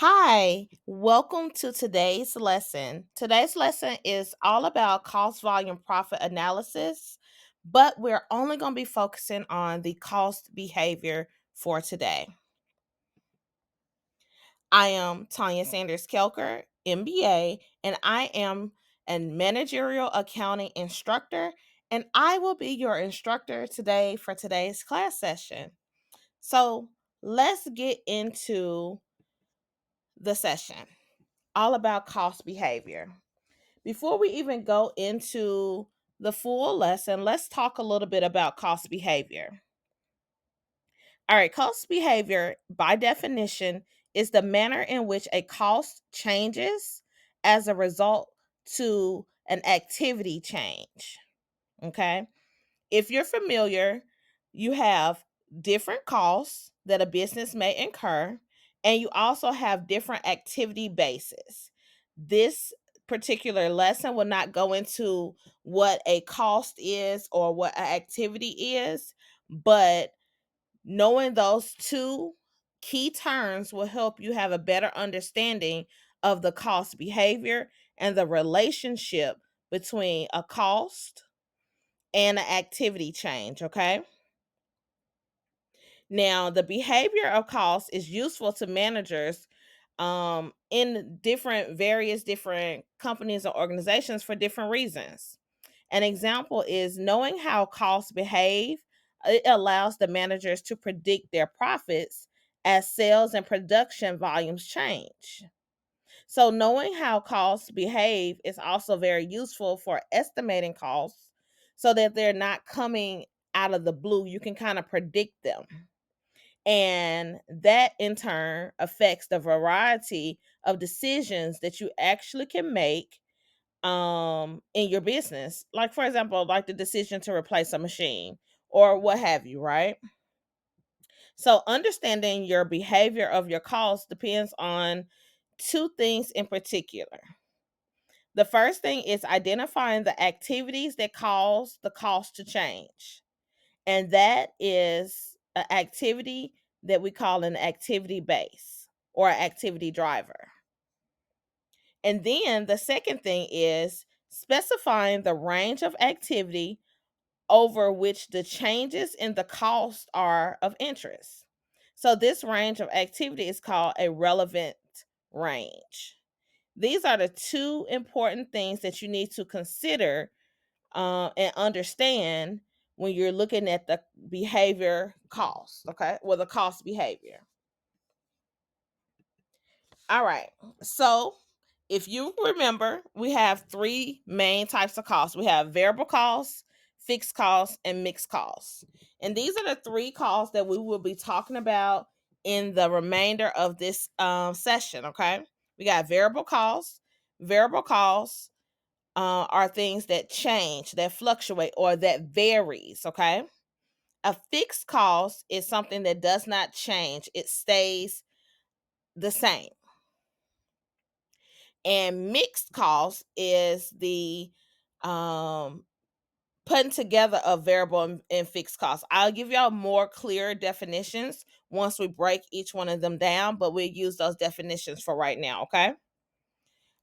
Hi, welcome to today's lesson. Today's lesson is all about cost volume profit analysis, but we're only going to be focusing on the cost behavior for today. I am Tanya Kelker, MBA, and I am a managerial accounting instructor, and I will be your instructor today for today's class session. So let's get into the session, all about cost behavior. Before we even go into the full lesson, let's talk a little bit about cost behavior. All right, cost behavior, by definition, is the manner in which a cost changes as a result to an activity change. Okay. If you're familiar, you have different costs that a business may incur, and you also have different activity bases. This particular lesson will not go into what a cost is or what an activity is, but knowing those two key terms will help you have a better understanding of the cost behavior and the relationship between a cost and an activity change, okay? Now, the behavior of cost is useful to managers in various different companies or organizations for different reasons. An example is knowing how costs behave. It allows the managers to predict their profits as sales and production volumes change. So, knowing how costs behave is also very useful for estimating costs so that they're not coming out of the blue. You can kind of predict them. And that in turn affects the variety of decisions that you actually can make in your business. Like, for example, like the decision to replace a machine or what have you, right? So, understanding your behavior of your costs depends on two things in particular. The first thing is identifying the activities that cause the cost to change. And that is an activity that we call an activity base or an activity driver. And then the second thing is specifying the range of activity over which the changes in the cost are of interest. So this range of activity is called a relevant range. These are the two important things that you need to consider and understand when you're looking at the behavior cost, okay? Well, the cost behavior. All right. So, if you remember, we have three main types of costs. We have variable costs, fixed costs, and mixed costs. And these are the three costs that we will be talking about in the remainder of this session, okay? We got variable costs. Variable costs are things that change, that fluctuate, or that varies, okay? A fixed cost is something that does not change, it stays the same. And mixed cost is the um, putting together of variable and fixed costs. I'll give y'all more clear definitions once we break each one of them down, but we'll use those definitions for right now, okay?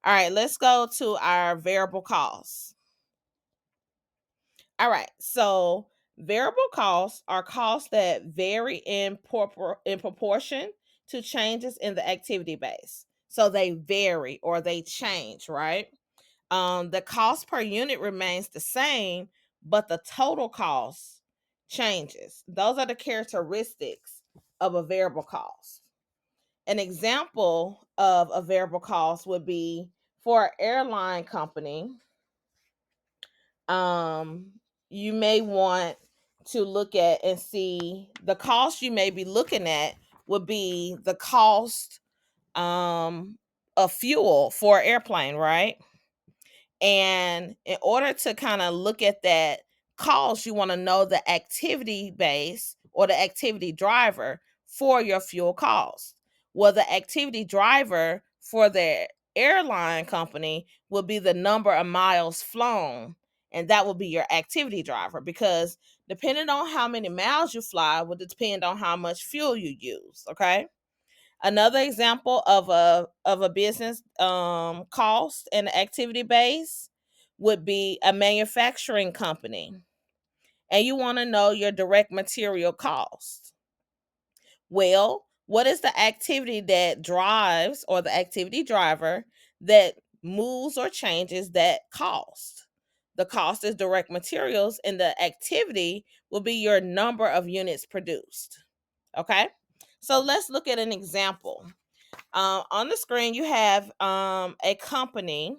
All right, let's go to our variable costs. All right. So variable costs are costs that vary in proportion to changes in the activity base. So they vary or they change, right? The cost per unit remains the same, but the total cost changes. Those are the characteristics of a variable cost. An example of a variable cost would be for an airline company. um you may want to look at and see the cost you may be looking at would be the cost of fuel for an airplane, right? And in order to kind of look at that cost, you want to know the activity base or the activity driver for your fuel cost. Well, the activity driver for the airline company will be the number of miles flown, and that will be your activity driver because depending on how many miles you fly will depend on how much fuel you use, okay? Another example of a business cost and activity base would be a manufacturing company, and you want to know your direct material cost. Well, what is the activity that drives, or the activity driver that moves or changes that cost? The cost is direct materials, and the activity will be your number of units produced. Okay, so let's look at an example. On the screen, you have a company.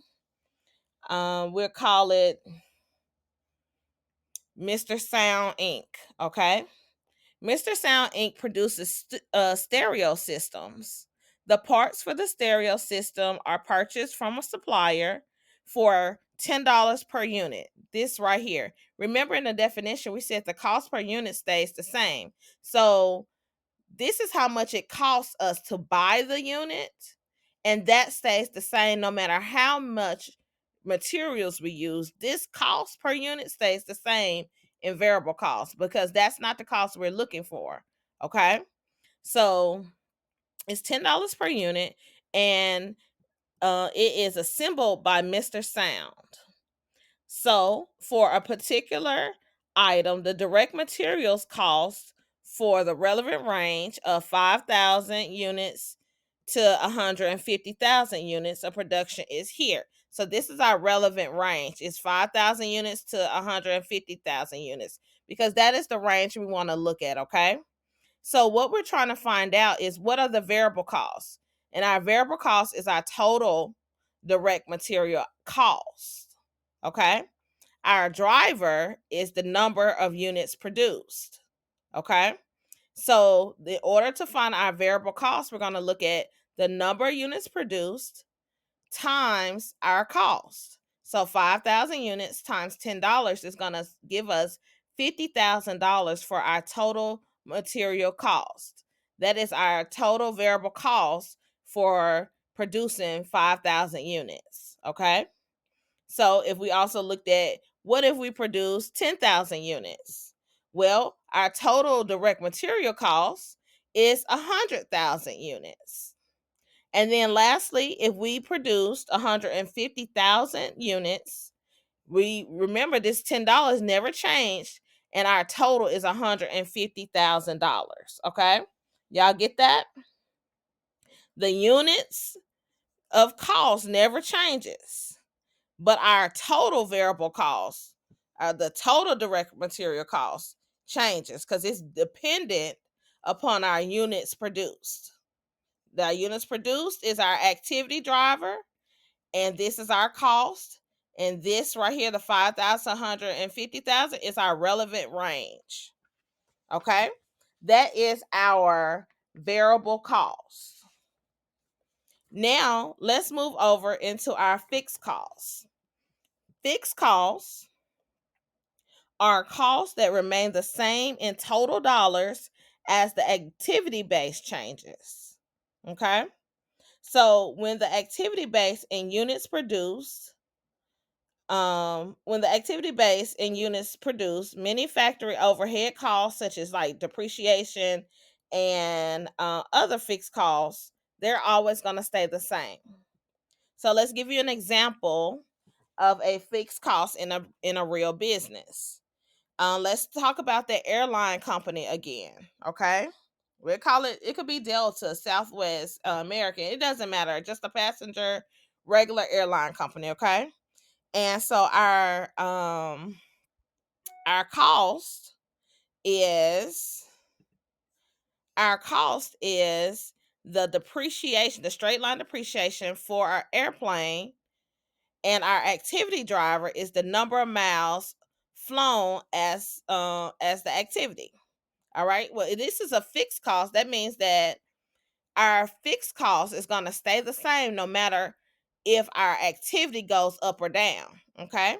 We'll call it Mr. Sound Inc. Okay, Mr. Sound Inc. produces stereo systems. The parts for the stereo system are purchased from a supplier for $10 per unit. This right here. Remember, in the definition, we said the cost per unit stays the same. So this is how much it costs us to buy the unit, and that stays the same no matter how much materials we use. This cost per unit stays the same in variable costs, because that's not the cost we're looking for. Okay, so it's $10 per unit, and it is assembled by Mr. Sound. So for a particular item, the direct materials cost for the relevant range of 5,000 units to 150,000 units of production is here. So this is our relevant range. It's 5,000 units to 150,000 units, because that is the range we want to look at, okay? So what we're trying to find out is, what are the variable costs? And our variable cost is our total direct material cost. Okay? Our driver is the number of units produced. Okay? So in order to find our variable cost, we're going to look at the number of units produced times our cost. So 5,000 units times $10 is going to give us $50,000 for our total material cost. That is our total variable cost for producing 5,000 units. Okay. So if we also looked at, what if we produce 10,000 units? Well, our total direct material cost is 100,000 units. And then lastly, if we produced 150,000 units, we remember this $10 never changed, and our total is $150,000. Okay? Y'all get that? The units of cost never changes, but our total variable cost, the total direct material cost, changes, because it's dependent upon our units produced. The units produced is our activity driver, and this is our cost. And this right here, the 5,000, 150,000, is our relevant range. Okay, that is our variable cost. Now let's move over into our fixed costs. Fixed costs are costs that remain the same in total dollars as the activity base changes. Okay, so when the activity base in units produced, many factory overhead costs, such as like depreciation and other fixed costs, they're always going to stay the same. So let's give you an example of a fixed cost in a real business. Let's talk about the airline company again. Okay, we'll call it. It could be Delta, Southwest, American. It doesn't matter. Just a passenger, regular airline company. Okay, and so our cost is the depreciation, the straight line depreciation for our airplane, and our activity driver is the number of miles flown as the activity. All right. Well, this is a fixed cost. That means that our fixed cost is going to stay the same no matter if our activity goes up or down. Okay.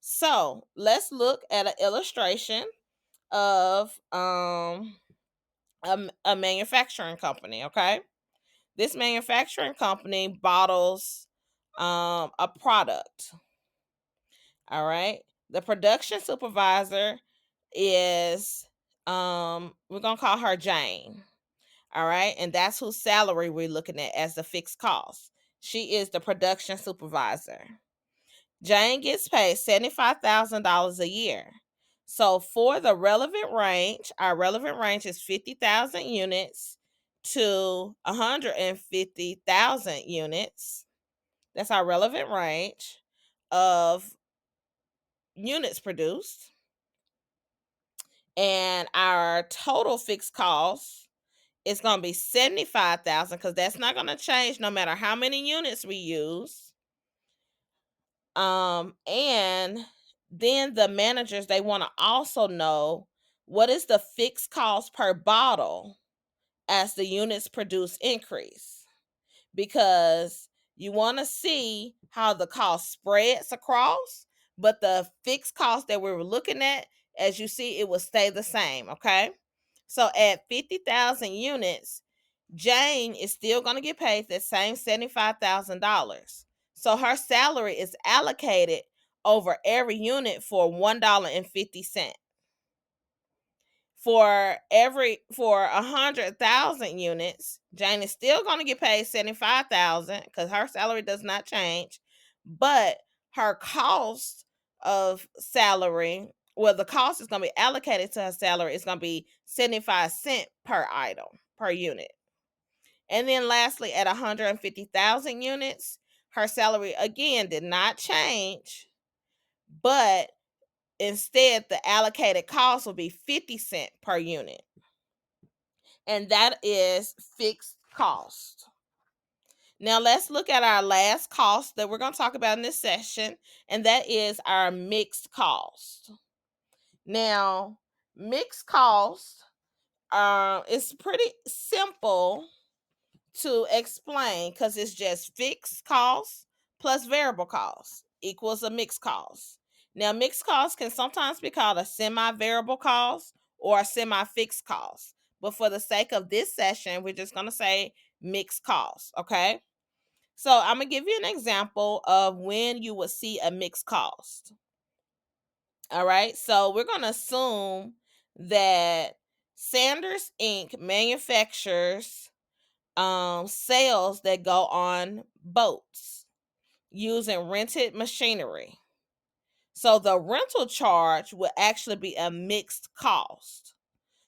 So let's look at an illustration of a manufacturing company. Okay. This manufacturing company bottles a product. All right. The production supervisor is we're gonna call her Jane. All right. And that's whose salary we're looking at as the fixed cost. She is the production supervisor. Jane gets paid $75,000 a year. So for the relevant range, our relevant range is 50,000 units to 150,000 units. That's our relevant range of units produced. And our total fixed cost is going to be 75,000 because that's not going to change no matter how many units we use. And then the managers, they want to also know what is the fixed cost per bottle as the units produced increase, because you want to see how the cost spreads across, but the fixed cost that we were looking at, as you see, it will stay the same. Okay, so at 50,000 units, Jane is still going to get paid that same $75,000. So her salary is allocated over every unit for $1.50. For 100,000 units, Jane is still going to get paid 75,000 because her salary does not change, but her cost of salary, well, the cost is going to be allocated to her salary. It's going to be 75 cents per item per unit. And then lastly, at 150,000 units, her salary again did not change, but instead the allocated cost will be 50 cents per unit. And that is fixed cost. Now let's look at our last cost that we're going to talk about in this session, and that is our mixed cost. Now, mixed cost is pretty simple to explain because it's just fixed costs plus variable costs equals a mixed cost. Now, mixed costs can sometimes be called a semi-variable cost or a semi-fixed cost. But for the sake of this session, we're just going to say mixed costs, okay? So I'm going to give you an example of when you would see a mixed cost. All right, so we're going to assume that Sanders Inc. manufactures sales that go on boats using rented machinery. So the rental charge would actually be a mixed cost.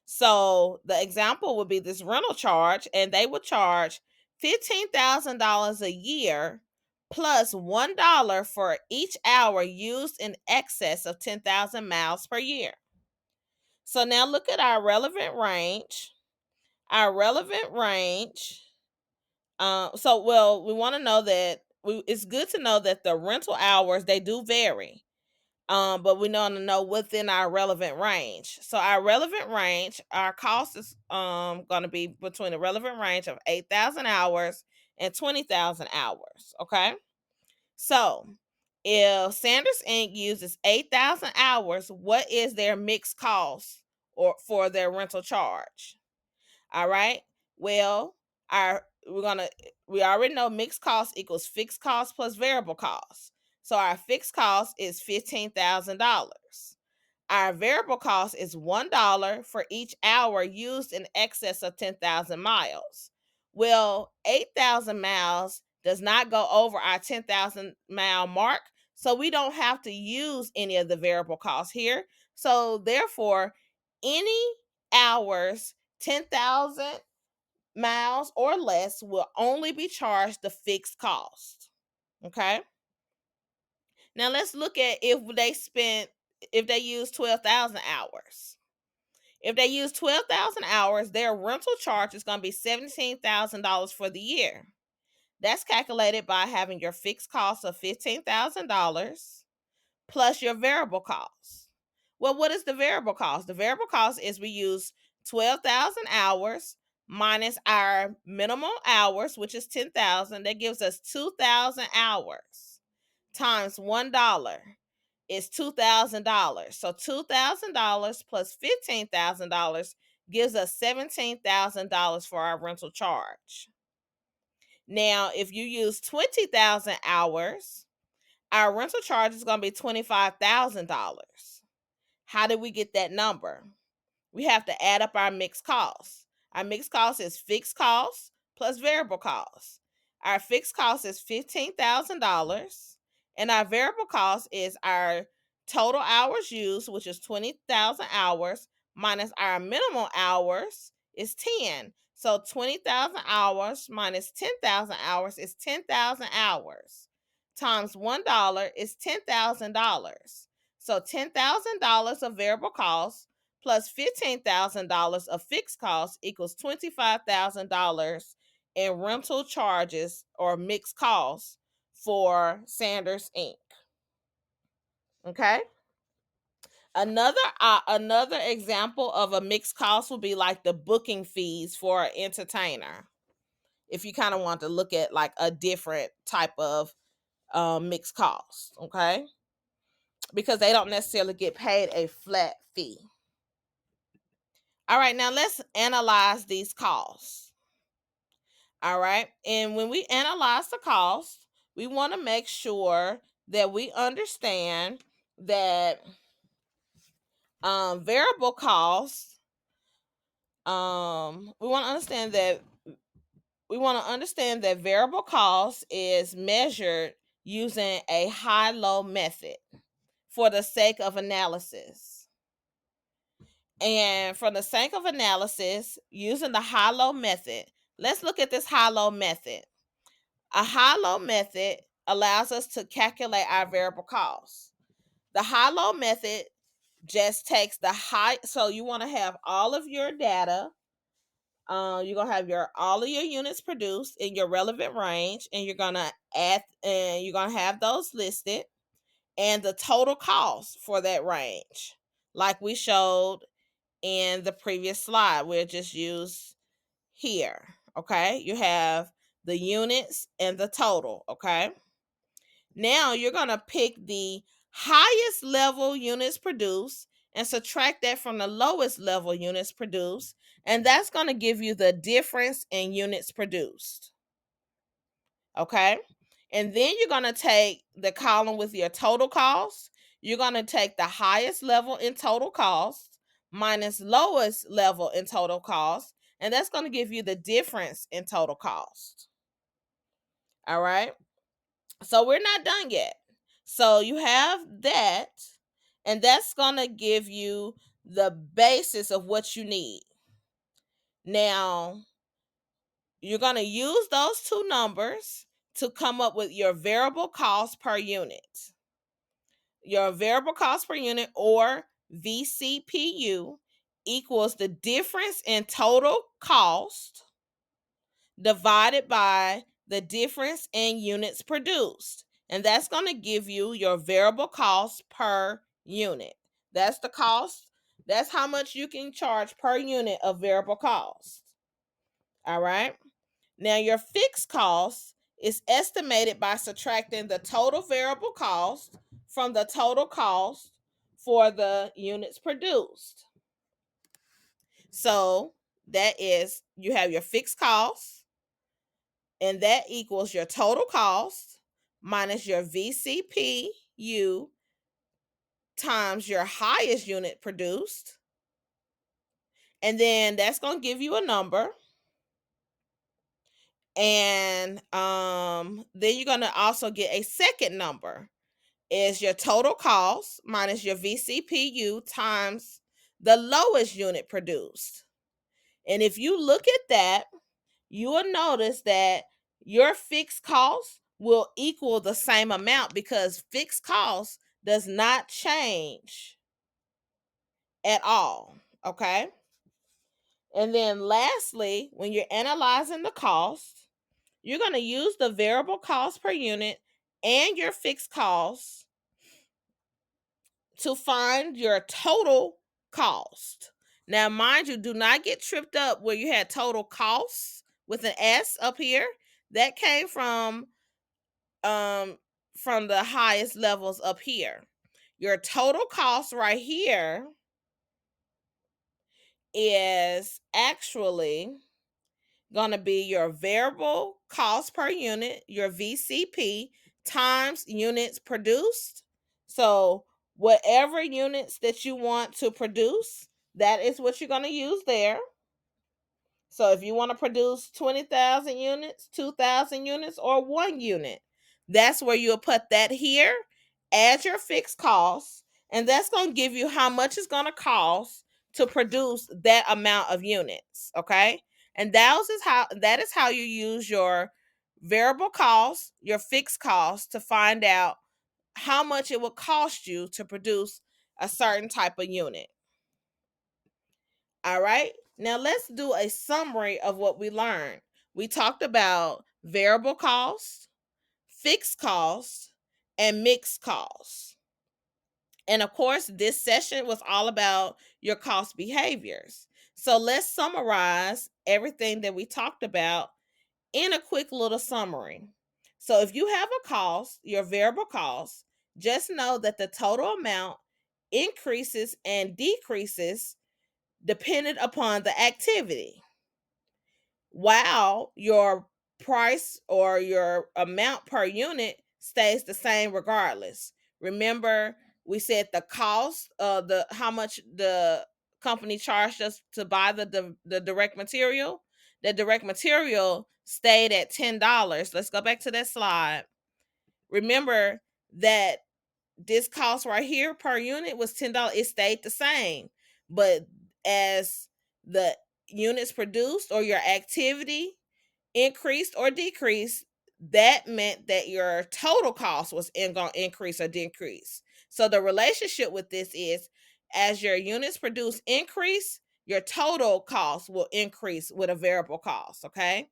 So the example would be this rental charge, and they would charge $15,000 a year plus $1 for each hour used in excess of 10,000 miles per year. So now look at our relevant range. Our relevant range we want to know that it's good to know that the rental hours, they do vary. But we want to know within our relevant range. So our relevant range, our cost is going to be between a relevant range of 8,000 hours and 20,000 hours. Okay. So if Sanders Inc. uses 8,000 hours, what is their mixed cost or for their rental charge? All right. Well, we already know mixed cost equals fixed cost plus variable cost. So our fixed cost is $15,000. Our variable cost is $1 for each hour used in excess of 10,000 miles. Well, 8,000 miles does not go over our 10,000 mile mark, so we don't have to use any of the variable costs here. So therefore, any hours 10,000 miles or less will only be charged the fixed cost. Okay. Now let's look at if they use 12,000 hours. If they use 12,000 hours, their rental charge is going to be $17,000 for the year. That's calculated by having your fixed cost of $15,000 plus your variable cost. Well, what is the variable cost? The variable cost is we use 12,000 hours minus our minimum hours, which is 10,000. That gives us 2,000 hours times $1 is $2,000. So $2,000 plus $15,000 gives us $17,000 for our rental charge. Now, if you use 20,000 hours, our rental charge is going to be $25,000. How did we get that number? We have to add up our mixed costs. Our mixed cost is fixed costs plus variable costs. Our fixed cost is $15,000, and our variable cost is our total hours used, which is 20,000 hours, minus our minimum hours is 10. So 20,000 hours minus 10,000 hours is 10,000 hours, times $1 is $10,000. So $10,000 of variable costs plus $15,000 of fixed costs equals $25,000 in rental charges or mixed costs for Sanders Inc. Okay. Another example of a mixed cost would be like the booking fees for an entertainer. If you kind of want to look at like a different type of mixed cost, okay? Because they don't necessarily get paid a flat fee. All right, now let's analyze these costs. All right, and when we analyze the cost, we want to make sure that we understand that variable costs. We want to understand that variable cost is measured using a high-low method for the sake of analysis. And for the sake of analysis, using the high-low method, let's look at this high-low method. A high-low method allows us to calculate our variable costs. The high-low method just takes the high, so you want to have all of your data. You're gonna have all of your units produced in your relevant range, and you're gonna have those listed, and the total cost for that range, like we showed in the previous slide. We'll just use here. Okay, you have the units and the total. Okay, now you're gonna pick the highest level units produced and subtract that from the lowest level units produced, and that's going to give you the difference in units produced. Okay, and then you're going to take the column with your total cost. You're going to take the highest level in total cost minus lowest level in total cost, and that's going to give you the difference in total cost. All right, so we're not done yet. So you have that, and that's going to give you the basis of what you need. Now, you're going to use those two numbers to come up with your variable cost per unit. Your variable cost per unit, or VCPU, equals the difference in total cost divided by the difference in units produced. And that's going to give you your variable cost per unit. That's the cost. That's how much you can charge per unit of variable cost. All right. Now, your fixed cost is estimated by subtracting the total variable cost from the total cost for the units produced. So that is, you have your fixed cost, and that equals your total cost minus your VCPU times your highest unit produced. And then that's going to give you a number. And then you're going to also get a second number. Is your total cost minus your VCPU times the lowest unit produced. And if you look at that, you will notice that your fixed cost will equal the same amount, because fixed cost does not change at all. Okay. And then lastly, when you're analyzing the cost, you're going to use the variable cost per unit and your fixed cost to find your total cost. Now, mind you, do not get tripped up where you had total costs with an S up here. That came from the highest levels up here. Your total cost right here is actually going to be your variable cost per unit, your VCP, times units produced. So whatever units that you want to produce, that is what you're going to use there. So if you want to produce 20,000 units, 2,000 units, or 1 unit, that's where you'll put that here, add your fixed costs, and that's going to give you how much it's going to cost to produce that amount of units. Okay. And that is how you use your variable costs, your fixed costs, to find out how much it will cost you to produce a certain type of unit. All right. Now let's do a summary of what we learned. We talked about variable costs, fixed costs, and mixed costs. And of course, this session was all about your cost behaviors. So let's summarize everything that we talked about in a quick little summary. So if you have a cost, your variable cost, just know that the total amount increases and decreases dependent upon the activity, while your price or your amount per unit stays the same regardless. Remember, we said the cost of the how much the company charged us to buy the direct material. The direct material stayed at $10. Let's go back to that slide. Remember that this cost right here per unit was $10. It stayed the same. But as the units produced or your activity increased or decreased, that meant that your total cost was going to increase or decrease. So the relationship with this is, as your units produced increase, your total cost will increase with a variable cost. Okay.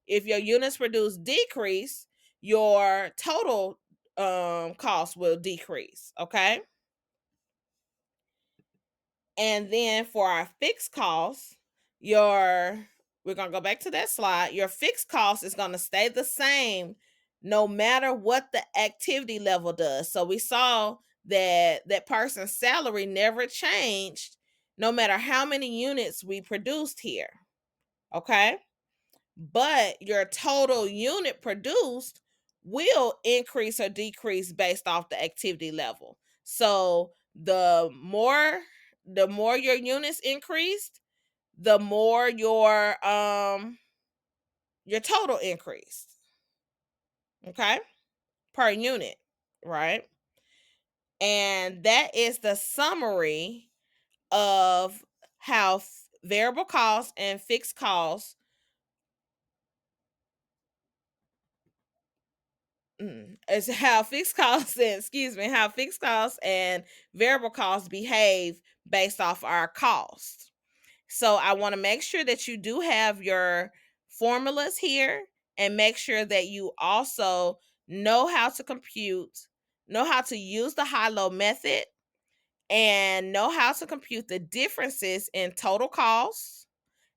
If your units produced decrease, your total cost will decrease. Okay. And then for our fixed costs, your we're going to go back to that slide. Your fixed cost is going to stay the same no matter what the activity level does. So we saw that that person's salary never changed no matter how many units we produced here. Okay? But your total unit produced will increase or decrease based off the activity level. So the more your units increased, the more your total increased. Okay? Per unit, right? And that is the summary of how variable costs and fixed costs is how fixed costs and how fixed costs and variable costs behave based off our costs. So I want to make sure that you do have your formulas here, and make sure that you also know how to compute, know how to use the high-low method, and know how to compute the differences in total costs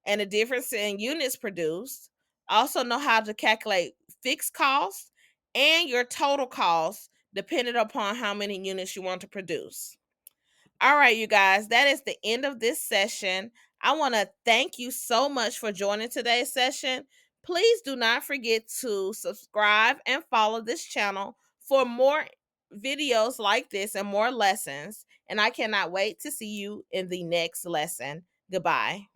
and the difference in units produced. Also know how to calculate fixed costs and your total costs depending upon how many units you want to produce. All right, you guys, that is the end of this session. I want to thank you so much for joining today's session. Please do not forget to subscribe and follow this channel for more videos like this and more lessons. And I cannot wait to see you in the next lesson. Goodbye.